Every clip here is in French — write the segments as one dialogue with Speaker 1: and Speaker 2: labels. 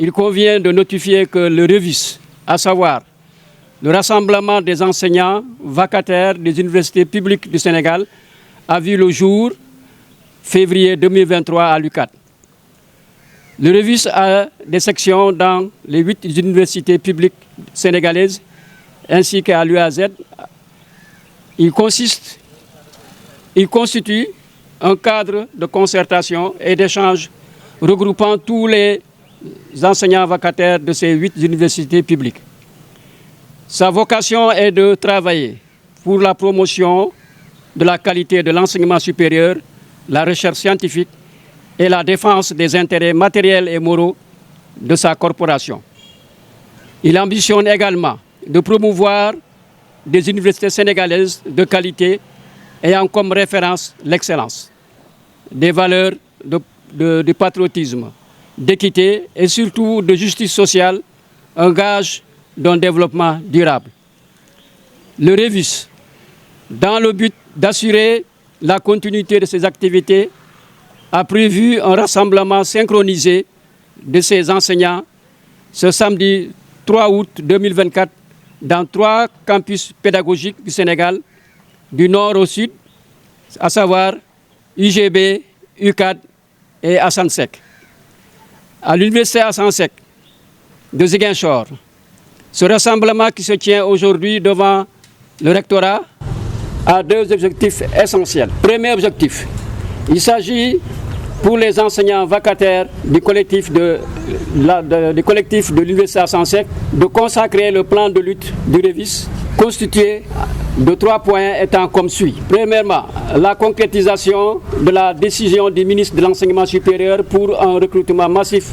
Speaker 1: il convient de notifier que le REVIS, à savoir le Rassemblement des enseignants vacataires des universités publiques du Sénégal, a vu le jour février 2023 à l'UCAD. Le REVIS a des sections dans les 8 universités publiques sénégalaises ainsi qu'à l'UAZ. Il constitue un cadre de concertation et d'échange regroupant tous les enseignants vacataires de ces 8 universités publiques. Sa vocation est de travailler pour la promotion de la qualité de l'enseignement supérieur, la recherche scientifique et la défense des intérêts matériels et moraux de sa corporation. Il ambitionne également de promouvoir des universités sénégalaises de qualité ayant comme référence l'excellence, des valeurs de patriotisme, d'équité et surtout de justice sociale, un gage d'un développement durable. Le REVIS, dans le but d'assurer la continuité de ses activités, a prévu un rassemblement synchronisé de ses enseignants ce samedi 3 août 2024 dans 3 campus pédagogiques du Sénégal, du nord au sud, à savoir UGB, UCAD et Assane Seck. À l'université Assane Seck de Ziguinchor, ce rassemblement qui se tient aujourd'hui devant le rectorat a 2 objectifs essentiels. Premier objectif, il s'agit pour les enseignants vacataires du collectif de l'université Assane Seck de consacrer le plan de lutte du REVIS constitué de 3 points étant comme suit. Premièrement, la concrétisation de la décision du ministre de l'Enseignement supérieur pour un recrutement massif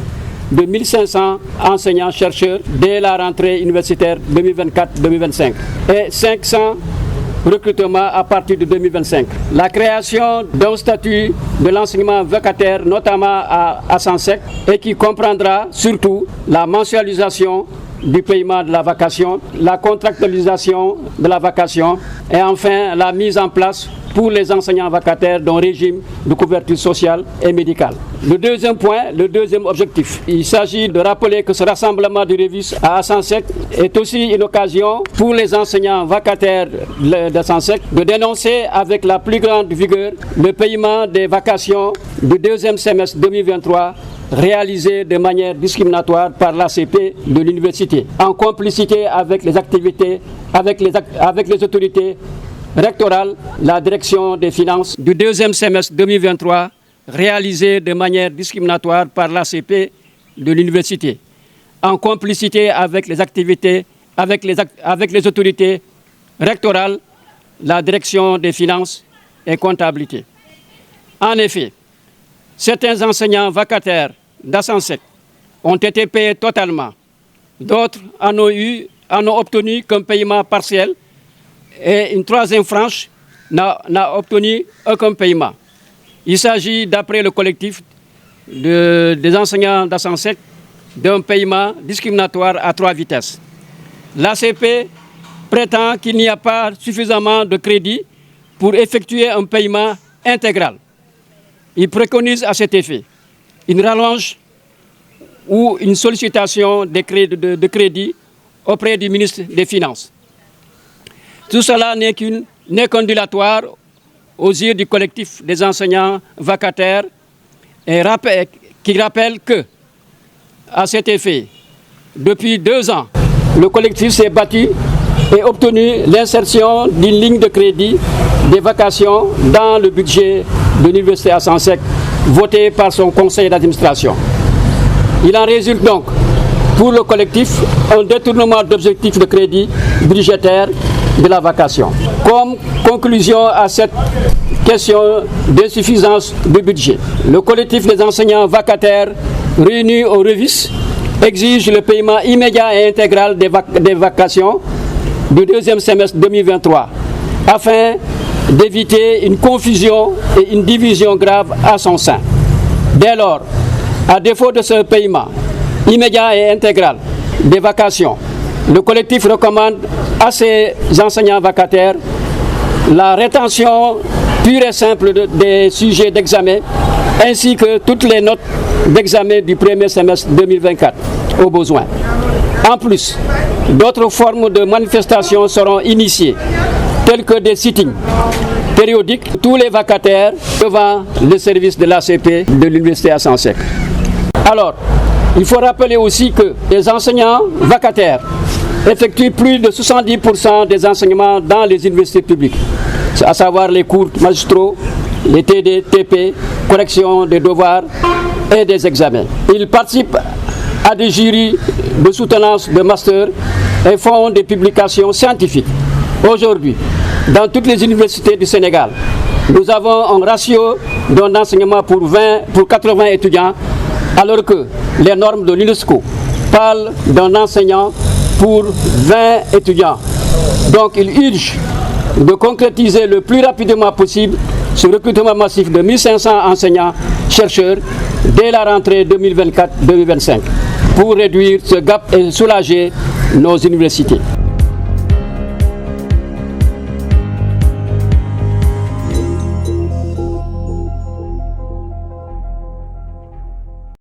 Speaker 1: de 1500 enseignants-chercheurs dès la rentrée universitaire 2024-2025 et 500 recrutements à partir de 2025. La création d'un statut de l'enseignement vacataire, notamment à Assane Seck, et qui comprendra surtout la mensualisation du paiement de la vacation, la contractualisation de la vacation et enfin la mise en place pour les enseignants vacataires d'un régime de couverture sociale et médicale. Le deuxième point, le deuxième objectif, il s'agit de rappeler que ce rassemblement du REVIS à Assane Seck est aussi une occasion pour les enseignants vacataires d'Assane Seck de dénoncer avec la plus grande vigueur le paiement des vacations du 2e semestre 2023 réalisé de manière discriminatoire par l'ACP de l'université, en complicité avec les activités, avec les autorités rectorales, la direction des finances du 2e semestre 2023, réalisé de manière discriminatoire par l'ACP de l'université, en complicité avec les activités, avec les autorités rectorales, la direction des finances et comptabilité. En effet, certains enseignants vacataires d'Assane Seck ont été payés totalement. D'autres en ont obtenu qu'un paiement partiel et une 3e frange n'a obtenu aucun paiement. Il s'agit, d'après le collectif des enseignants d'Assane Seck, d'un paiement discriminatoire à 3 vitesses. L'ACP prétend qu'il n'y a pas suffisamment de crédit pour effectuer un paiement intégral. Il préconise à cet effet une rallonge ou une sollicitation de crédit auprès du ministre des Finances. Tout cela n'est qu'un dilatoire aux yeux du collectif des enseignants vacataires et qui rappelle que, à cet effet, depuis 2 ans, le collectif s'est battu et obtenu l'insertion d'une ligne de crédit des vacations dans le budget de l'université Assane Seck, voté par son conseil d'administration. Il en résulte donc, pour le collectif, un détournement d'objectifs de crédit budgétaire de la vacation. Comme conclusion à cette question d'insuffisance du budget, le collectif des enseignants vacataires réunis au REVIS exige le paiement immédiat et intégral des vacations du 2e semestre 2023 afin d'éviter une confusion et une division grave à son sein. Dès lors, à défaut de ce paiement immédiat et intégral des vacations, le collectif recommande à ces enseignants vacataires la rétention pure et simple des sujets d'examen ainsi que toutes les notes d'examen du 1er semestre 2024. aux besoins. En plus, d'autres formes de manifestations seront initiées, telles que des sittings périodiques, tous les vacataires devant le service de l'ACP de l'Université Assane Seck. Alors, il faut rappeler aussi que les enseignants vacataires effectuent plus de 70% des enseignements dans les universités publiques, à savoir les cours magistraux, les TD, TP, correction des devoirs et des examens. Ils participent à des jurys de soutenance de master et font des publications scientifiques. Aujourd'hui, dans toutes les universités du Sénégal, nous avons un ratio d'un enseignement pour 80 étudiants, alors que les normes de l'UNESCO parlent d'un enseignant pour 20 étudiants. Donc il urge de concrétiser le plus rapidement possible ce recrutement massif de 1500 enseignants-chercheurs dès la rentrée 2024-2025 pour réduire ce gap et soulager nos universités.